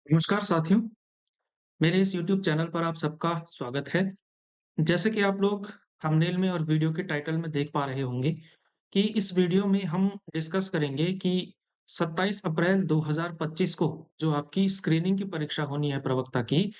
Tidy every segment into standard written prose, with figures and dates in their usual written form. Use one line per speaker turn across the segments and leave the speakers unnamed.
नमस्कार साथियों, मेरे इस यूट्यूब चैनल पर आप सबका स्वागत है। जैसे कि आप लोग थंबनेल में और वीडियो के टाइटल में देख पा रहे होंगे कि इस वीडियो में हम डिस्कस करेंगे कि 27 अप्रैल 2025 को जो आपकी स्क्रीनिंग की परीक्षा होनी है प्रवक्ता की,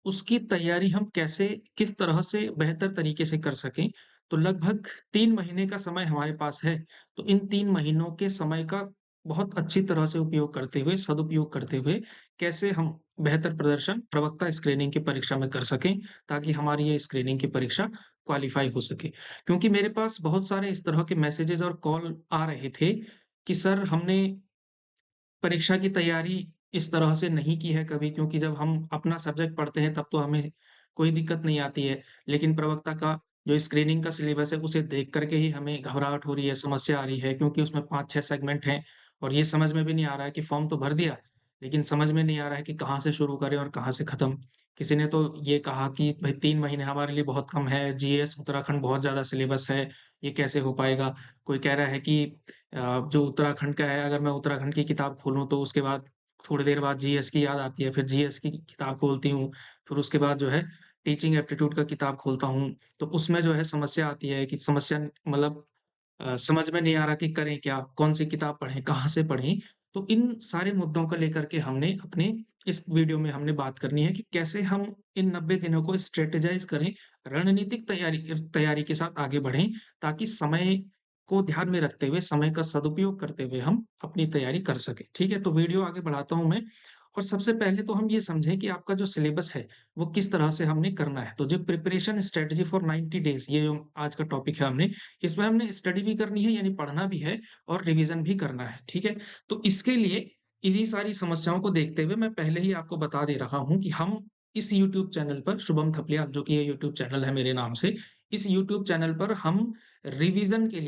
उसकी तैयारी हम कैसे किस तरह से बेहतर तरीके से कर सकें। तो लगभग 3 महीने का समय हमारे पास है, तो इन 3 महीनों के समय का बहुत अच्छी तरह से उपयोग करते हुए, सदुपयोग करते हुए कैसे हम बेहतर प्रदर्शन प्रवक्ता स्क्रीनिंग की परीक्षा में कर सकें, ताकि हमारी ये स्क्रीनिंग की परीक्षा क्वालीफाई हो सके। क्योंकि मेरे पास बहुत सारे इस तरह के मैसेजेज़ और कॉल आ रहे थे कि सर हमने परीक्षा की तैयारी इस तरह से नहीं की है कभी, क्योंकि जब हम अपना सब्जेक्ट पढ़ते हैं तब तो हमें कोई दिक्कत नहीं आती है। लेकिन प्रवक्ता का जो स्क्रीनिंग का सिलेबस है उसे देख कर के ही हमें घबराहट हो रही है, समस्या आ रही है, क्योंकि उसमें 5-6 सेगमेंट हैं और ये समझ में भी नहीं आ रहा है कि फॉर्म तो भर दिया, लेकिन समझ में नहीं आ रहा है कि कहाँ से शुरू करें और कहाँ से खत्म। किसी ने तो ये कहा कि भई 3 महीने हमारे लिए बहुत कम है, जीएस उत्तराखंड बहुत ज़्यादा सिलेबस है, ये कैसे हो पाएगा? कोई कह रहा है कि जो उत्तराखंड का है, अगर मैं उत्तराखंड की किताब खोलूँ तो उसके बाद थोड़ी देर बाद जीएस की याद आती है, फिर जीएस की किताब खोलती हूँ, फिर उसके बाद जो है टीचिंग एप्टीट्यूड का किताब खोलता हूँ, तो उसमें जो है समस्या आती है कि समस्या मतलब समझ में नहीं आ रहा कि करें क्या? कौन-सी किताब पढ़ें, कहाँ से पढ़ें? तो इन सारे मुद्दों को लेकर के हमने अपने इस वीडियो में हमने बात करनी है कि कैसे हम इन 90 दिनों को स्ट्रैटेजाइज़ करें, रणनीतिक तैयारी के साथ आगे बढ़ें, ताकि समय को ध्यान में रखते हुए, समय का सदुपयोग करते हुए हम अपनी तैयारी कर सकें। ठीक है? तो वीडियो आगे बढ़ाता हूँ मैं और सबसे पहले तो हम ये समझें कि आपका जो सिलेबस है, वो किस तरह से हमने करना है। तो जो प्रिपरेशन स्ट्रैटेजी फॉर 90 डेज़ ये जो आज का टॉपिक है हमने इसमें हमने स्टडी भी करनी है यानी पढ़ना भी है और रिवीजन भी करना है, ठीक है? तो इसके लिए इन्हीं सारी समस्याओं को देखते हुए मैं पहले ही आपको बता दे रहा हूँ कि हम इस यूट्यूब चैनल पर शुभम थपलियाल जो कि ये यूट्यूब चैनल है मेरे नाम से, इस यूट्यूब चैनल पर हम रिवीजन के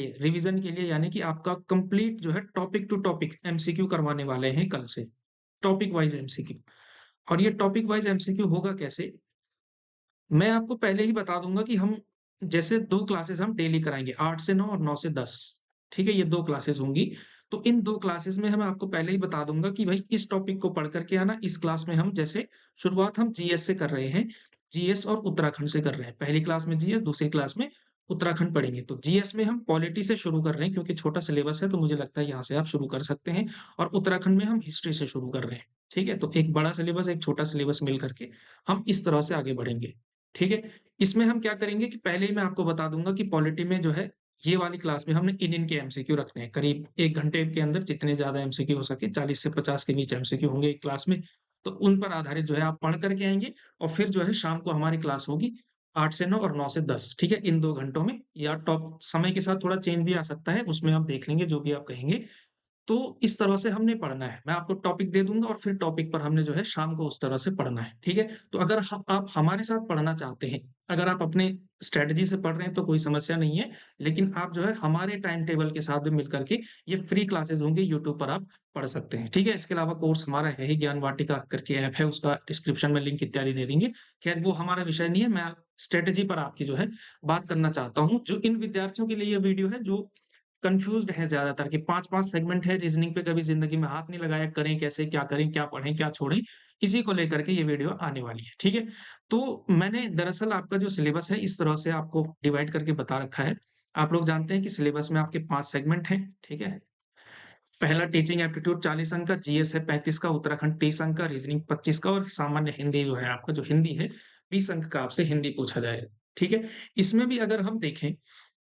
लिए यानी कि आपका कंप्लीट जो है टॉपिक टू टॉपिक एमसीक्यू करवाने वाले हैं कल से, टॉपिक वाइज़ एमसीक्यू। और ये टॉपिक वाइज़ एमसीक्यू होगा कैसे? मैं आपको पहले ही बता दूँगा कि हम जैसे 2 क्लासेस हम डेली कराएँगे 8 से 9 और 9 से 10 ठीक है? ये 2 क्लासेस होंगी। तो इन 2 क्लासेस में मैं आपको पहले ही बता दूँगा कि भई इस टॉपिक को पढ़ कर के आना, इस क्लास में हम जैसे शुरुआत हम जीएस से कर रहे हैं, जीएस और उत्तराखंड से कर रहे हैं। पहली क्लास में जीएस, दूसरी क्लास में उत्तराखंड पढ़ेंगे। तो जीएस में हम पॉलिटी से शुरू कर रहे हैं क्योंकि छोटा सिलेबस है तो मुझे लगता है यहाँ से आप शुरू कर सकते हैं और उत्तराखंड में हम हिस्ट्री से शुरू कर रहे हैं। ठीक है? तो एक बड़ा सिलेबस, एक छोटा सिलेबस मिल कर के हम इस तरह से आगे बढ़ेंगे। ठीक है? इसमें हम क्या करेंगे कि पहले ही मैं आपको बता दूँगा कि पॉलिटी में जो है, ये वाली क्लास में हमने इन-इन के एमसीक्यू रखने हैं। करीब 1 घंटे के अंदर जितने ज़्यादा एमसीक्यू हो सके 40 से 50 के बीच एमसीक्यू होंगे एक क्लास में। तो उन पर आधारित जो है आप पढ़ कर के आएँगे और फिर जो है शाम को हमारी क्लास होगी 8 से 9 और 9 से 10 ठीक है? इन 2 घंटों में या टॉप समय के साथ थोड़ा चेंज भी आ सकता है, उसमें आप देख लेंगे जो भी आप कहेंगे। तो इस तरह से हमने पढ़ना है। मैं आपको टॉपिक दे दूँगा और फिर टॉपिक पर हमने जो है शाम को उस तरह से पढ़ना है, ठीक है? तो अगर ह आप हमारे साथ पढ़ना चाहते हैं, अगर आप अपने स्ट्रैटेजी से पढ़ रहे हैं तो कोई समस्या नहीं है, लेकिन आप जो है हमारे टाइम टेबल के साथ भी मिल कर के ये फ्री क्लासेस होंगी यूट्यूब पर आप पढ़ सकते हैं, ठीक है? इसके अलावा कोर्स हमारा है ही ज्ञान वाटिका करके ऐप है, उसका डिस्क्रिप्शन में लिंक इत्यादि दे देंगे। खैर वो हमारा विषय नहीं है, मैं स्ट्रैटेजी पर आपकी जो है बात करना चाहता हूँ, जो इन विद्यार्थियों के लिए ये वीडियो है जो कन्फ्यूज़्ड हैं ज़्यादातर कि 5-5 सेगमेंट है, रीज़निंग पे कभी ज़िंदगी में हाथ नहीं लगाया, करें कैसे, क्या करें, क्या पढ़ें, क्या छोड़ें? इसी को लेकर के ये वीडियो आने वाली है, ठीक है? तो मैंने दरअसल आपका जो सिलेबस है, इस तरह से आपको डिवाइड करके बता रखा है। आप लोग जानते हैं कि सिलेबस में आपके 5 सेगमेंट हैं, ठीक है? पहला टीचिंग एप्टीट्यूड 40 अंक का, जीएस है 35 का, उत्तराखंड 30 अंक का, रीज़निंग 25 का और सामान्य हिंदी जो है आपका जो हिंदी है, 20 अंक का आपसे हिंदी पूछा जाएगा, ठीक है? इसमें भी अगर हम देखें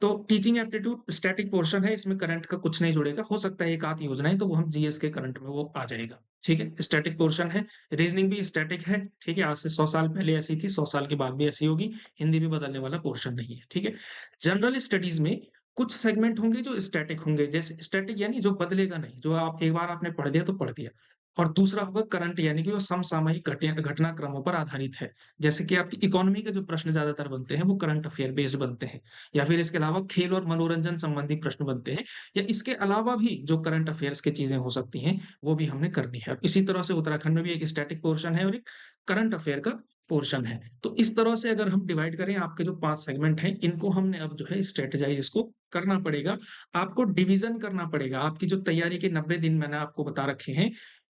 तो टीचिंग एप्टीट्यूड स्टैटिक पोर्शन है, इसमें करंट का कुछ नहीं जुड़ेगा। हो सकता है एक आध योजना है, तो वो हम जीएस के करंट में वो आ जाएगा, ठीक है? स्टैटिक पोर्शन है, रीज़निंग भी स्टैटिक है, ठीक है? आज से 100 साल पहले ऐसी थी, 100 साल के बाद भी ऐसी होगी। हिंदी भी बदलने वाला पोर्शन नहीं है, ठीक है? जनरल स्टडीज़ में कुछ सेगमेंट होंगे जो स्टैटिक होंगे, जैसे स्टैटिक यानी जो बदलेगा नहीं, जो आप एक बार आपने पढ़ दिया तो पढ़ दिया। और दूसरा होगा करंट यानी कि वो समसामयिक घटनाक्रमों पर आधारित है। जैसे कि आपकी इकोनॉमी के जो प्रश्न ज़्यादातर बनते हैं, वो करंट अफेयर बेस्ड बनते हैं। या फिर इसके अलावा खेल और मनोरंजन संबंधी प्रश्न बनते हैं या इसके अलावा भी जो करंट अफेयर्स की चीज़ें हो सकती हैं, वो भी हमने करनी है। और इसी तरह से उत्तराखंड में भी एक स्टैटिक पोर्शन है और एक करंट अफेयर का पोर्शन है। तो इस तरह से अगर हम डिवाइड करें आपके जो 5 सेगमेंट हैं, इनको हमने अब जो है स्ट्रैटेजाइज़ इसको करना पड़ेगा। आपको डिवीज़न करना पड़ेगा। आपकी जो तैयारी के 90 दिन मैंने आपको बता रखे हैं,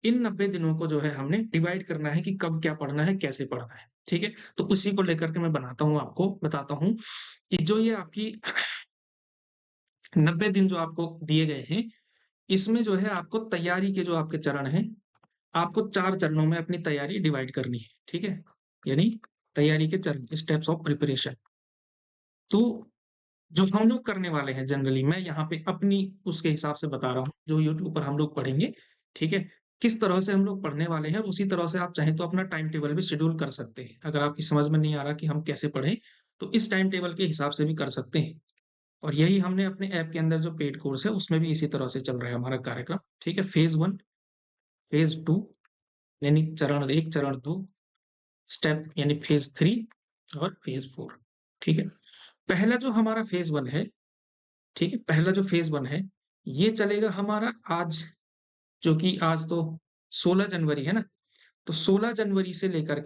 इन 90 दिनों को जो है हमने डिवाइड करना है कि कब क्या पढ़ना है, कैसे पढ़ना है, ठीक है? तो उसी को लेकर के मैं बताता हूँ कि जो ये आपकी 90 दिन जो आपको दिए गए हैं, इसमें जो है आपको तैयारी के जो आपके चरण हैं, आपको 4 चरणों में अपनी तैयारी डिवाइड करनी है, ठीक है? यानी तैयारी के चरण, स्टेप्स ऑफ प्रिपरेशन। तो जो हम लोग करने वाले हैं जनरली, मैं यहाँ पे अपनी उसके हिसाब से बता रहा हूँ, जो यूट्यूब पर हम लोग पढ़ेंगे, ठीक है? किस तरह से हम लोग पढ़ने वाले हैं, उसी तरह से आप चाहें तो अपना टाइम टेबल भी शेड्यूल कर सकते हैं। अगर आपकी समझ में नहीं आ रहा कि हम कैसे पढ़ें, तो इस टाइम टेबल के हिसाब से भी कर सकते हैं। और यही हमने अपने ऐप के अंदर जो पेड कोर्स है, उसमें भी इसी तरह से चल रहा है हमारा कार्यक्रम, ठीक है? फेज़ 1, फेज़ 2 यानी चरण 1, चरण 2, स्टेप यानी फेज़ 3 और फेज़ 4, ठीक है? पहला जो हमारा फेज़ 1 है, ठीक है? पहला जो फेज़ 1 है, ये चलेगा हमारा आज, जो कि आज तो 16 जनवरी है ना? तो 16 जनवरी से लेकर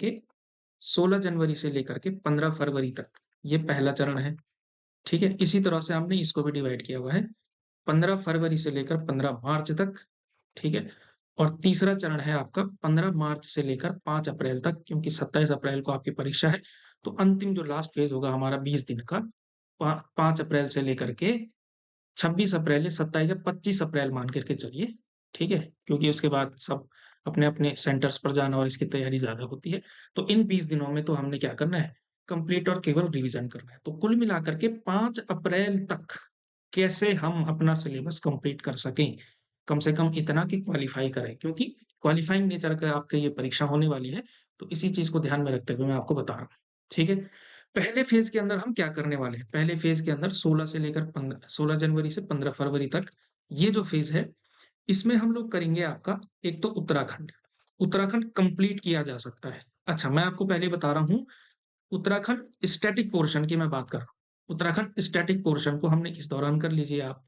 के 15 फरवरी तक, ये पहला चरण है, ठीक है? इसी तरह से हमने इसको भी डिवाइड किया हुआ है, 15 फरवरी से लेकर 15 मार्च तक, ठीक है? और तीसरा चरण है आपका 15 मार्च से लेकर 5 अप्रैल तक, क्योंकि 27 अप्रैल को आपकी परीक्षा है, तो अंतिम जो लास्ट फेज़ होगा हमारा 20 दिन का, 5 अप्रैल से लेकर के 26 अप्रैल या 27 या 25 अप्रैल मान कर के चलिए, ठीक है? क्योंकि उसके बाद सब अपने-अपने सेंटर्स पर जाना और इसकी तैयारी ज़्यादा होती है। तो इन 20 दिनों में तो हमने क्या करना है, कंप्लीट और केवल रिवीज़न करना है। तो कुल मिलाकर के 5 अप्रैल तक कैसे हम अपना सिलेबस कंप्लीट कर सकें, कम से कम इतना कि क्वालीफाई करें, क्योंकि क्वालीफाइंग नेचर का आपका ये परीक्षा होने वाली है, तो इसी चीज़ को ध्यान में रखते हुए मैं आपको बता रहा हूँ, ठीक है? पहले फ़ेज़ के अंदर हम क्या करने वाले हैं, पहले फ़ेज़ के अंदर 16 जनवरी से 15 फरवरी तक, ये जो फ़ेज़ है, इसमें हम लोग करेंगे आपका एक तो उत्तराखंड। उत्तराखंड कंप्लीट किया जा सकता है। अच्छा, मैं आपको पहले बता रहा हूँ, उत्तराखंड स्टैटिक पोर्शन की मैं बात कर रहा हूँ। उत्तराखंड स्टैटिक पोर्शन को हमने इस दौरान कर लीजिए आप।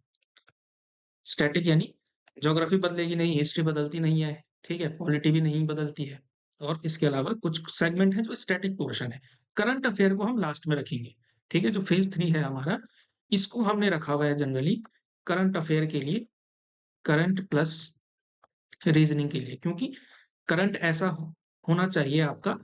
स्टैटिक यानी ज्योग्राफी बदलेगी नहीं, हिस्ट्री बदलती नहीं है, ठीक है? पॉलिटी भी नहीं बदलती है, और इसके अलावा कुछ सेगमेंट है जो स्टैटिक पोर्शन है। करंट अफेयर को हम लास्ट में रखेंगे, ठीक है? जो फेज़ 3 है हमारा, इसको हमने रखा हुआ है जनरली करंट अफेयर के लिए, करंट प्लस रीज़निंग के लिए, क्योंकि करंट ऐसा होना चाहिए आपका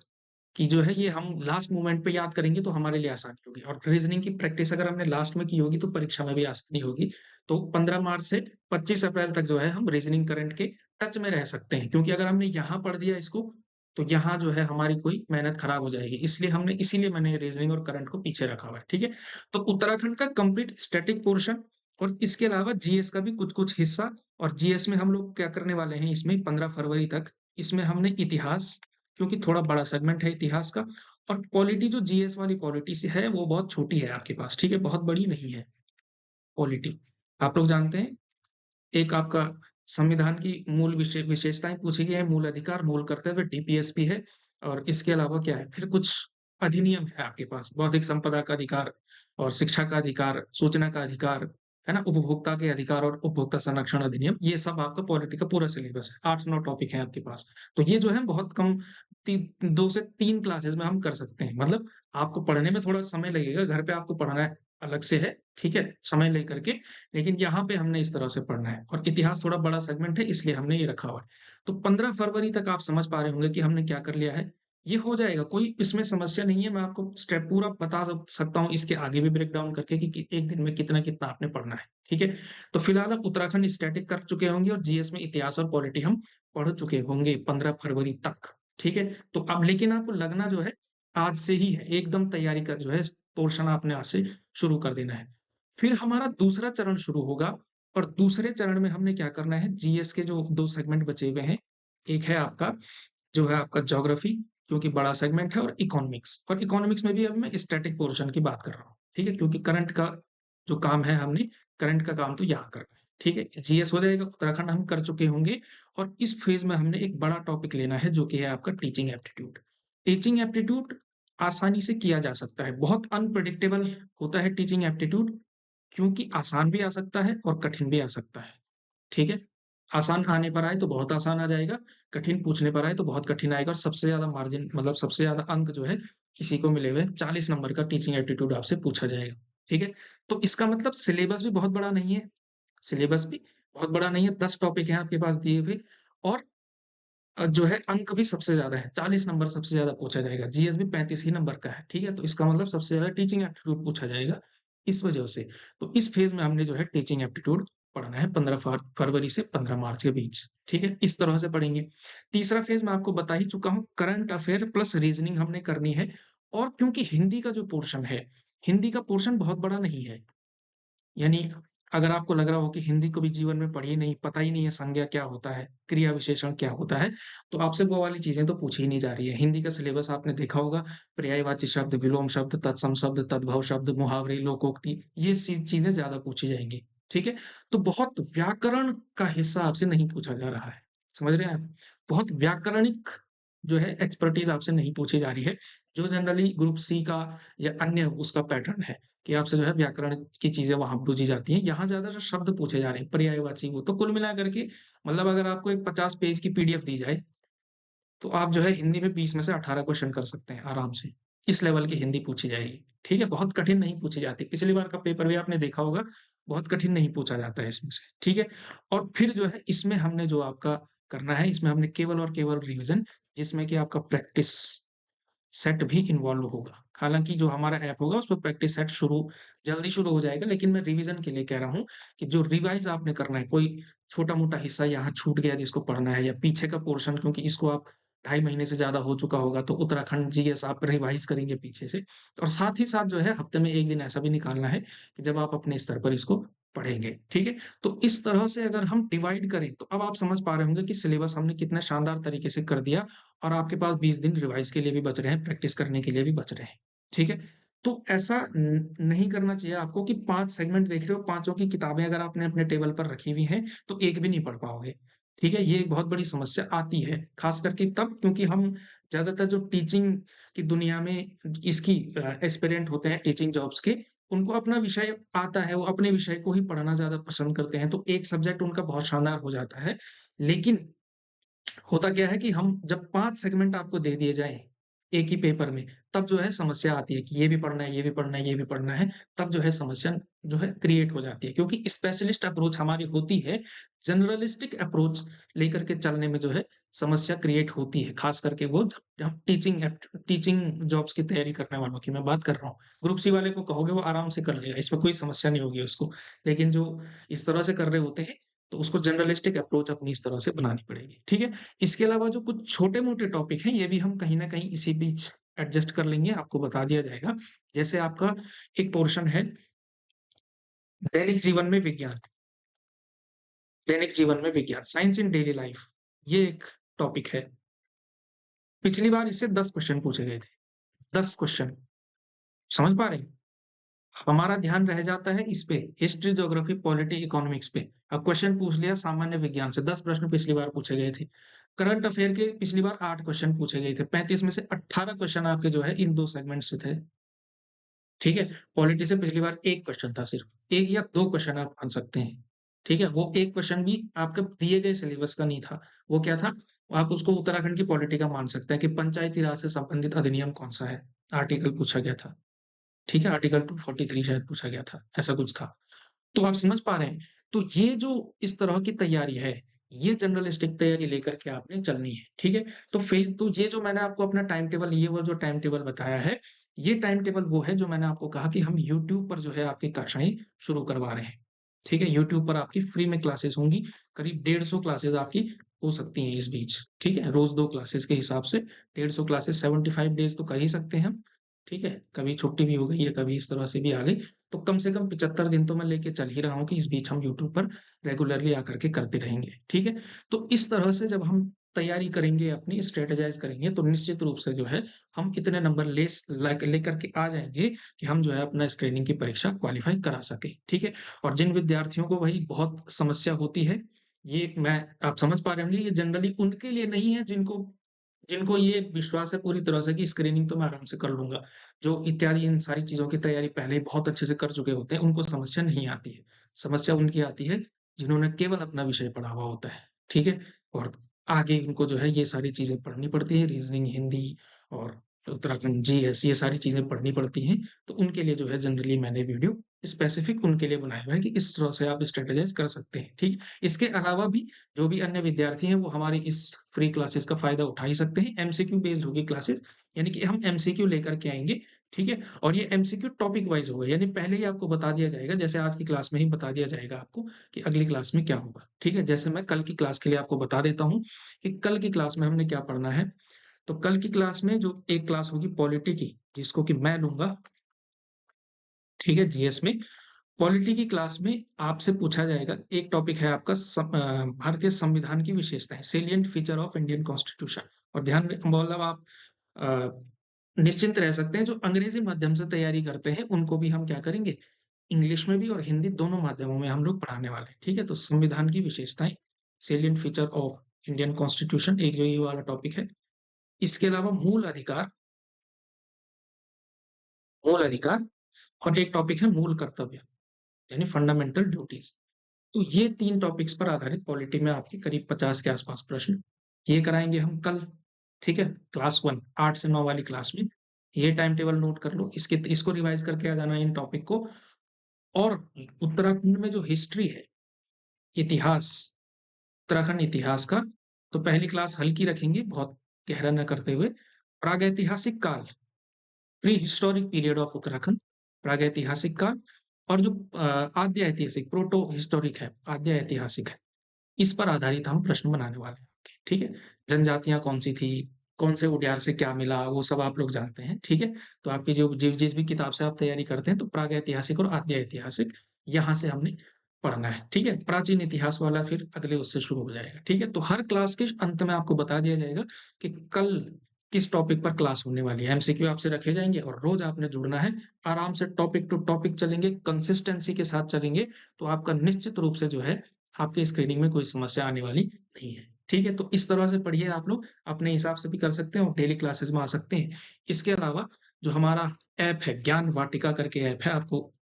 कि जो है ये हम लास्ट मोमेंट पे याद करेंगे तो हमारे लिए आसानी होगी, और रीज़निंग की प्रैक्टिस अगर हमने लास्ट में की होगी तो परीक्षा में भी आसानी होगी। तो 15 मार्च से 25 अप्रैल तक जो है हम रीज़निंग करंट के टच में रह सकते हैं, क्योंकि अगर हमने यहाँ पढ़ दिया इसको, तो यहाँ जो है हमारी कोई मेहनत खराब हो जाएगी। इसीलिए मैंने रीज़निंग और करंट को पीछे रखा हुआ है, ठीक है? तो उत्तराखंड का कंप्लीट स्टैटिक पोर्शन, और इसके अलावा जीएस का भी कुछ-कुछ हिस्सा, और जीएस में हम लोग क्या करने वाले हैं इसमें 15 फरवरी तक, इसमें हमने इतिहास, क्योंकि थोड़ा बड़ा सेगमेंट है इतिहास का, और पॉलिटी जो जीएस वाली पॉलिटी से है वो बहुत छोटी है आपके पास, ठीक है? बहुत बड़ी नहीं है पॉलिटी। आप लोग जानते हैं, एक आपका संविधान की मूल विशेषताएँ पूछी गई हैं, मूल अधिकार, मूल कर्तव्य, डीपीएसपी है, और इसके अलावा क्या है, फिर कुछ अधिनियम है आपके पास, बौद्धिक संपदा का अधिकार और शिक्षा का अधिकार, सूचना का अधिकार, है ना? उपभोक्ता के अधिकार और उपभोक्ता संरक्षण अधिनियम, ये सब आपका पॉलिटी का पूरा सिलेबस है, 8-9 टॉपिक हैं आपके पास। तो ये जो है बहुत कम, ती 2 से 3 क्लासेस में हम कर सकते हैं। मतलब आपको पढ़ने में थोड़ा समय लगेगा, घर पे आपको पढ़ना है अलग से है, ठीक है? समय लेकर के, लेकिन यहाँ पे हमने इस तरह से पढ़ना है, और इतिहास थोड़ा बड़ा सेगमेंट है इसलिए हमने ये रखा हुआ है। तो 15 फरवरी तक आप समझ पा रहे होंगे कि हमने क्या कर लिया है। ये हो जाएगा, कोई इसमें समस्या नहीं है, मैं आपको स्टेप पूरा बता सकता हूँ इसके आगे भी ब्रेक डाउन करके कि एक दिन में कितना-कितना आपने पढ़ना है, ठीक है? तो फिलहाल आप उत्तराखंड स्टैटिक कर चुके होंगे, और जीएस में इतिहास और पॉलिटी हम पढ़ चुके होंगे 15 फरवरी तक, ठीक है? तो अब लेकिन आपको लगना जो है आज से ही है, एकदम तैयारी का जो है पोर्शन आपने आज से शुरू कर देना है। फिर हमारा दूसरा चरण शुरू होगा, और दूसरे चरण में हमने क्या करना है, जीएस के जो 2 सेगमेंट बचे हुए हैं, एक है आपका जो है आपका ज्योग्राफी, क्योंकि बड़ा सेगमेंट है, और इकोनॉमिक्स, और इकोनॉमिक्स में भी अब मैं स्टैटिक पोर्शन की बात कर रहा हूँ, ठीक है? क्योंकि करंट का जो काम है हमने, करंट का काम तो यहाँ करना है, ठीक है? जीएस हो जाएगा, उत्तराखंड हम कर चुके होंगे, और इस फेज़ में हमने एक बड़ा टॉपिक लेना है जो कि है आपका टीचिंग एप्टीट्यूड। टीचिंग एप्टीट्यूड आसानी से किया जा सकता है, बहुत अनप्रेडिक्टेबल होता है टीचिंग एप्टीट्यूड, क्योंकि आसान भी आ सकता है और कठिन भी आ सकता है, ठीक है? आसान आने पर आए तो बहुत आसान आ जाएगा, कठिन पूछने पर आए तो बहुत कठिन आएगा, और सबसे ज़्यादा मार्जिन मतलब सबसे ज़्यादा अंक जो है इसी को मिले हुए हैं, 40 नंबर का टीचिंग एप्टीट्यूड आपसे पूछा जाएगा, ठीक है? तो इसका मतलब सिलेबस भी बहुत बड़ा नहीं है, सिलेबस भी बहुत बड़ा नहीं है, 10 टॉपिक हैं आपके पास दिए हुए, और जो है अंक भी सबसे ज़्यादा है, 40 नंबर सबसे ज़्यादा पूछा जाएगा। जीएस भी 35 ही नंबर का है, ठीक है? तो इसका मतलब सबसे ज़्यादा टीचिंग एप्टीट्यूड पूछा जाएगा, इस वजह से। तो इस फ़ेज़ में हमने जो है टीचिंग एप्टीट्यूड पढ़ना है 15 फरवरी से 15 मार्च के बीच, ठीक है? इस तरह से पढ़ेंगे। तीसरा फ़ेज़ मैं आपको बता ही चुका हूँ, करंट अफ़ेयर प्लस रीज़निंग हमने करनी है और क्योंकि हिंदी का जो पोर्शन है, हिंदी का पोर्शन बहुत बड़ा नहीं है। यानी अगर आपको लग रहा हो कि हिंदी कभी जीवन में पढ़ी नहीं, पता ही नहीं है संज्ञा क्या होता है, क्रिया विशेषण क्या होता है, तो आपसे वो वाली चीज़ें तो पूछी ही नहीं जा रही है। हिंदी का सिलेबस आपने देखा होगा, पर्यायवाची शब्द, विलोम शब्द, तत्सम शब्द, तद्भव शब्द, मुहावरे, लोकोक्ति, ये चीज़ें ज़्यादा पूछी जाएँगी, ठीक है? तो बहुत व्याकरण का हिस्सा आपसे नहीं पूछा जा रहा है, समझ रहे हैं आप? बहुत व्याकरणिक जो है एक्सपर्टीज़ आपसे नहीं पूछी जा रही है, जो जनरली ग्रुप सी का या अन्य उसका पैटर्न है। कि आपसे जो है व्याकरण की चीज़ें वहाँ पूछी जाती हैं। यहाँ ज़्यादा जो शब्द पूछे जा रहे हैं, पर्यायवाची वो तो कुल मिलाकर के मतलब अगर आपको एक 50 पेज की पीडीएफ दी जाए, तो आप जो है हिंदी में 20 में से 18 क्वेश्चन कर सकते हैं आराम से। इस लेवल की हिंदी पूछी जाएगी, ठीक है? बहुत कठिन नहीं पूछी जाती। पिछली बार का पेपर भी आपने देखा होगा, बहुत कठिन नहीं पूछा जाता है इसमें से, ठीक है? और फिर जो है इसमें हमने जो आपका करना है, इसमें हमने केवल और केवल रिवीज़न जिसमें कि आपका प्रैक्टिस सेट भी इन्वॉल्व होगा। हालाँकि जो हमारा ऐप होगा उसमें प्रैक्टिस सेट जल्दी शुरू हो जाएगा, लेकिन मैं रिवीज़न के लिए कह रहा हूँ कि जो रिवाइज़ आपने करना है, कोई छोटा-मोटा हिस्सा यहाँ छूट गया जिसको पढ़ना है या पीछे का पोर्शन क्योंकि इसको आप ढाई महीने से ज़्यादा हो चुका होगा, तो उत्तराखंड जीएस आप रिवाइज़ करेंगे पीछे से। और साथ ही साथ जो है हफ्ते में 1 दिन ऐसा भी निकालना है कि जब आप अपने स्तर पर इसको पढ़ेंगे, ठीक है? तो इस तरह से अगर हम डिवाइड करें, तो अब आप समझ पा रहे होंगे कि सिलेबस हमने कितने शानदार तरीके से कर दिया और आपके पास 20 दिन रिवाइज़ के लिए भी बच रहे हैं, प्रैक्टिस करने के लिए भी बच रहे हैं, ठीक है? तो ऐसा नहीं करना चाहिए आपको कि 5 सेगमेंट देख रहे हो, पाँचों की किताबें अगर आपने अपने टेबल पर रखी हुई हैं, तो एक भी नहीं पढ़ पाओगे, ठीक है? ये एक बहुत बड़ी समस्या आती है, ख़ास करके तब क्योंकि हम ज़्यादातर जो टीचिंग की दुनिया में इसकी एस्पिरेंट होते हैं टीचिंग जॉब्स के, उनको अपना विषय आता है, वो अपने विषय को ही पढ़ना ज़्यादा पसंद करते हैं, तो एक सब्जेक्ट उनका बहुत शानदार हो जाता है। लेकिन होता क्या है कि हम जब 5 सेगमेंट आपको दे दिए जाएँ, एक ही पेपर में, तब जो है समस्या आती है कि ये भी पढ़ना है, ये भी पढ़ना है, ये भी पढ़ना है, तब जो है समस्या जो है क्रिएट हो जाती है। क्योंकि स्पेशलिस्ट अप्रोच हमारी होती है, जनरलिस्टिक अप्रोच लेकर के चलने में जो है समस्या क्रिएट होती है, ख़ास करके वो जब हम टीचिंग जॉब्स की तैयारी करने वालों की मैं बात कर रहा हूँ। ग्रुप सी वाले को कहोगे वो आराम से कर लेगा, इसमें कोई समस्या नहीं होगी उसको। लेकिन जो इस तरह से कर रहे होते हैं, तो उसको जनरलिस्टिक अप्रोच अपनी इस तरह से बनानी पड़ेगी, ठीक है? इसके अलावा जो कुछ छोटे-मोटे टॉपिक हैं, ये भी हम कहीं न कहीं इसी बीच एडजस्ट कर लेंगे, आपको बता दिया जाएगा। जैसे आपका एक पोर्शन है दैनिक जीवन में विज्ञान, दैनिक जीवन में विज्ञान, साइंस इन डेली लाइफ ये एक टॉपिक है। पिछली बार इससे 10 क्वेश्चन पूछे गए थे, 10 क्वेश्चन, समझ पा रहे हैं? हमारा ध्यान रह जाता है इस पे, हिस्ट्री, ज्योग्राफी, पॉलिटी, इकोनॉमिक्स पे। अब क्वेश्चन पूछ लिया सामान्य विज्ञान से, 10 प्रश्न पिछली बार पूछे गए थे। करंट अफेयर के पिछली बार 8 क्वेश्चन पूछे गए थे, 35 में से 18 क्वेश्चन आपके जो है इन 2 सेगमेंट से थे। ठीक है? पॉलिटी से पिछली बार 1 क्वेश्चन था सिर्फ, 1 या 2 क्वेश्चन आप मान सकते हैं। ठीक है? वो 1 क्वेश्चन भी आपके दिए गए सिलेबस का नहीं था। वो क्या था? आप उसको उत्तराखंड की पॉलिटी का मान सकते हैं कि पंचायती राज से संबंधित अधिनियम कौन-सा है? आर्टिकल पूछा गया था। ठीक है? आर्टिकल 243 शायद पूछा गया था, ऐसा कुछ था। तो आप समझ पा रहे हैं? तो ये जो इस तरह की तैयारी है, ये जर्नलिस्टिक तैयारी लेकर के आपने चलनी है, ठीक है? तो फेज़ तो ये जो मैंने आपको अपना टाइम टेबल ये वो जो टाइम टेबल बताया है, ये टाइम टेबल वो है जो मैंने आपको कहा कि हम यूट्यूब पर जो है आपकी कक्षाएँ शुरू करवा रहे हैं, ठीक है? यूट्यूब पर आपकी फ्री में क्लासेस होंगी, करीब 150 क्लासेस आपकी हो सकती हैं इस बीच, ठीक है? रोज़ 2 क्लासेस के हिसाब से 150 क्लासेस 75 डेज़ तो कर ही सकते हैं हम, ठीक है? कभी छुट्टी भी हो गई है, कभी इस तरह से भी आ गई, तो कम से कम 75 दिन तो मैं लेके चल ही रहा हूँ कि इस बीच हम यूट्यूब पर रेगुलरली आकर के करते रहेंगे, ठीक है? तो इस तरह से जब हम तैयारी करेंगे, अपनी स्ट्रैटेजाइज़ करेंगे, तो निश्चित रूप से जो है हम इतने नंबर लेकर के आ जाएँगे कि हम जो है अपना स्क्रीनिंग की परीक्षा क्वालीफाई करा सकें, ठीक है? और जिन विद्यार्थियों को भई बहुत समस्या होती है, ये मैं आप समझ पा रहे होंगे ये जनरली उनके लिए नहीं है जिनको जिनको ये विश्वास है पूरी तरह से कि स्क्रीनिंग तो मैं आराम से कर लूँगा। जो इत्यादि इन सारी चीज़ों की तैयारी पहले ही बहुत अच्छे से कर चुके होते हैं, उनको समस्या नहीं आती है। समस्या उनकी आती है, जिन्होंने केवल अपना विषय पढ़ा हुआ होता है, ठीक है? और आगे उनको जो है ये सारी चीज़ें पढ़नी पड़ती हैं, रीज़निंग, हिंदी और उत्तराखंड जीएस ये सारी चीज़ें पढ़नी पड़ती हैं, तो उनके लिए जो है जनरली मैंने वीडियो स्पेसिफिक उनके लिए बनाया हुआ है कि इस तरह से आप स्ट्रैटेजाइज़ कर सकते हैं, ठीक है? इसके अलावा भी जो भी अन्य विद्यार्थी हैं वो हमारी इस फ्री क्लासेस का फ़ायदा उठा ही सकते हैं। एमसीक्यू बेस्ड होगी क्लासेस, यानी कि हम एमसीक्यू लेकर के आएँगे, ठीक है? और ये एमसीक्यू टॉपिक वाइज़ होगा, यानी पहले ही आपको बता दिया जाएगा, जैसे आज की क्लास में ही बता दिया जाएगा आपको कि अगली क्लास में क्या होगा, ठीक है? जैसे मैं कल की क्लास के लिए आपको बता देता हूँ कि कल की क्लास में हमने क्या पढ़ना है। तो कल की क्लास में जो एक क्लास होगी पॉलिटी की, जिसको कि मैं लूँगा, ठीक है? जीएस में। पॉलिटी की क्लास में आपसे पूछा जाएगा, एक टॉपिक है आपका भारतीय संविधान की विशेषताएँ, salient feature of Indian constitution. और ध्यान में मतलब आप अ, निश्चिंत रह सकते हैं, जो अंग्रेजी माध्यम से तैयारी करते हैं, उनको भी हम क्या करेंगे, इंग्लिश में भी और हिंदी दोनों माध्यमों में हम लोग पढ़ाने वाले हैं, ठीक है? तो संविधान की विशेषताएँ, salient feature of Indian constitution, एक जो ये वाला टॉपिक है। इसके अलावा मूल अधिकार और एक टॉपिक है मूल कर्तव्य, यानी फंडामेंटल ड्यूटीज़। तो ये 3 टॉपिक्स पर आधारित पॉलिटी में आपके करीब 50 के आस-पास प्रश्न, ये कराएँगे हम कल, ठीक है? क्लास 1 8 से 9 वाली क्लास में। ये टाइम टेबल नोट कर लो, इसको रिवाइज़ करके आ जाना इन टॉपिक को। और उत्तराखंड में जो हिस्ट्री है, इतिहास, उत्तराखंड इतिहास का, तो पहली क्लास हल्की रखेंगे, बहुत गहरा न करते हुए। प्रागैतिहासिक काल, pre historic period of Uttarakhand, प्रागैतिहासिक काल। और जो आद्य ऐतिहासिक, प्रोटो हिस्टोरिक है, आद्य ऐतिहासिक है। इस पर आधारित हम प्रश्न बनाने वाले हैं, ठीक है? जनजातियाँ कौन-सी थी? कौन से उद्यान से क्या मिला? वो सब आप लोग जानते हैं, ठीक है? तो आपकी जो जिस भी किताब से आप तैयारी करते हैं, तो प्रागैतिहासिक और आद्य ऐतिहासिक यहाँ से हमने पढ़ना है, ठीक है? प्राचीन इतिहास वाला फिर अगले उससे शुरू हो जाएगा, ठीक है? तो हर क्लास के अंत में आपको बता दिया जाएगा कि कल किस टॉपिक पर क्लास होने वाली है। एमसीक्यू आपसे रखे जाएँगे और रोज़ आपने जुड़ना है। आराम से टॉपिक टू टॉपिक चलेंगे, कंसिस्टेंसी के साथ चलेंगे, तो आपका निश्चित रूप से जो है आपकी स्क्रीनिंग में कोई समस्या आने वाली नहीं है, ठीक है? तो इस तरह से पढ़िए आप लोग, अपने हिसाब से भी कर सकते हैं और डेली क्लासेस में आ सकते हैं। इसके अलावा जो हमारा ऐप है, ज्ञान वाटिका करके ऐप है, आपको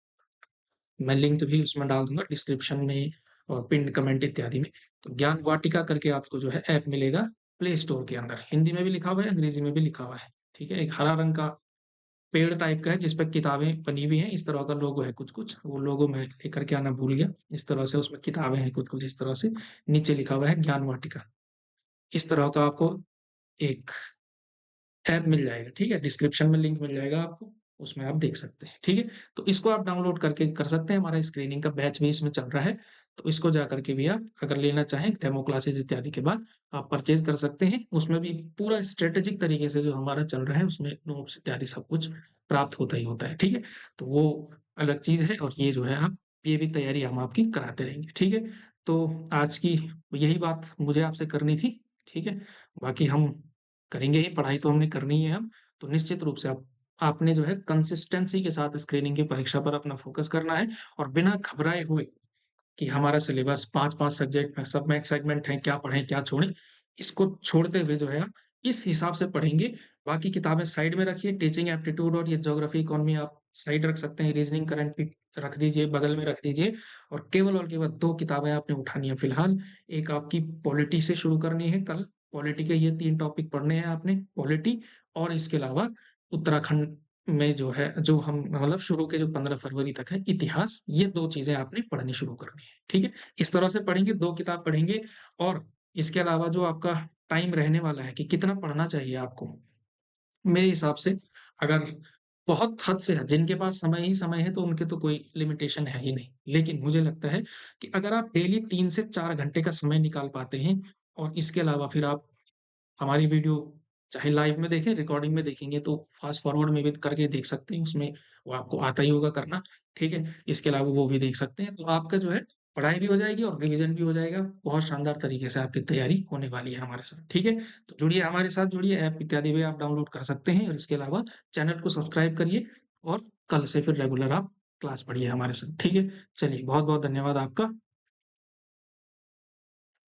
मैं लिंक भी उसमें डाल दूँगा डिस्क्रिप्शन में और पिन्ड कमेंट इत्यादि में। तो ज्ञान वाटिका करके आपको जो है ऐप मिलेगा प्ले स्टोर के अंदर। हिंदी में भी लिखा हुआ है, अंग्रेजी में भी लिखा हुआ है, ठीक है? एक हरा रंग का पेड़ टाइप का है जिस पे किताबें बनी हुई हैं, इस तरह का लोगो है कुछ-कुछ, वो लोगो मैं लेकर के आना भूल गया। इस तरह से उसमें किताबें हैं कुछ-कुछ इस तरह से, नीचे लिखा हुआ है ज्ञान वाटिका। इस तरह का आपको एक ऐप मिल जाएगा, ठीक है? डिस्क्रिप्शन में लिंक मिल जाएगा आपको, उसमें आप देख सकते हैं, ठीक है? तो इसको आप डाउनलोड करके कर सकते हैं, हमारा स्क्रीनिंग का बैच भी इसमें चल रहा है, तो इसको जा कर के भी आप अगर लेना चाहें डेमो क्लासेस इत्यादि के बाद आप परचेज़ कर सकते हैं। उसमें भी पूरा स्ट्रैटेजिक तरीके से जो हमारा चल रहा है, उसमें नोट्स इत्यादि सब कुछ प्राप्त होता ही होता है, ठीक है? तो वो अलग चीज़ है और ये जो है आप ये भी तैयारी हम आपकी कराते रहेंगे, ठीक है? तो आज की यही बात मुझे आपसे करनी थी, ठीक है? बाकी हम करेंगे ही, पढ़ाई तो हमने करनी ही है हम, तो निश्चित रूप से आपने जो है कंसिस्टेंसी के साथ स्क्रीनिंग की परीक्षा पर अपना फ़ोकस करना है और बिना घबराए हुए कि हमारा सिलेबस 5-5 सब्जेक्ट सब में सेगमेंट हैं, क्या पढ़ें, क्या छोड़ें? इसको छोड़ते हुए जो है आप इस हिसाब से पढ़ेंगे, बाकी किताबें साइड में रखिए, टीचिंग एप्टीट्यूड और ये ज्योग्राफी, इकोनॉमी आप साइड रख सकते हैं, रीज़निंग, करंट भी रख दीजिए, बगल में रख दीजिए और केवल 2 किताबें आपने उठानी है फिलहाल। एक आपकी पॉलिटी से शुरू करनी है कल, पॉलिटी के ये 3 टॉपिक पढ़ने हैं आपने, पॉलिटी और इसके अलावा उत्तराखंड में जो है, जो हम मतलब शुरू के जो 15 फरवरी तक है, इतिहास, ये 2 चीज़ें आपने पढ़नी शुरू करनी है, ठीक है? इस तरह से पढ़ेंगे, 2 किताब पढ़ेंगे और इसके अलावा जो आपका टाइम रहने वाला है कि कितना पढ़ना चाहिए आपको, मेरे हिसाब से अगर बहुत हद से हद जिनके पास समय ही समय है, तो उनके तो कोई लिमिटेशन है ही नहीं। लेकिन मुझे लगता है कि अगर आप डेली 3 से 4 घंटे का समय निकाल पाते हैं और इसके अलावा फिर आप हमारी वीडियो चाहे लाइव में देखें, रिकॉर्डिंग में देखेंगे तो फ़ास्ट फॉरवर्ड में भी करके देख सकते हैं, उसमें वो आपको आता ही होगा करना, ठीक है? इसके अलावा वो भी देख सकते हैं, तो आपका जो है पढ़ाई भी हो जाएगी और रिवीज़न भी हो जाएगा। बहुत शानदार तरीके से आपकी तैयारी होने वाली है हमारे साथ, ठीक है? तो जुड़िए हमारे साथ, जुड़िए, ऐप इत्यादि भी आप डाउनलोड कर सकते हैं और इसके अलावा चैनल को सब्सक्राइब करिए और कल से फिर रेगुलर आप क्लास पढ़िए हमारे साथ, ठीक है? चलिए बहुत-बहुत धन्यवाद आपका।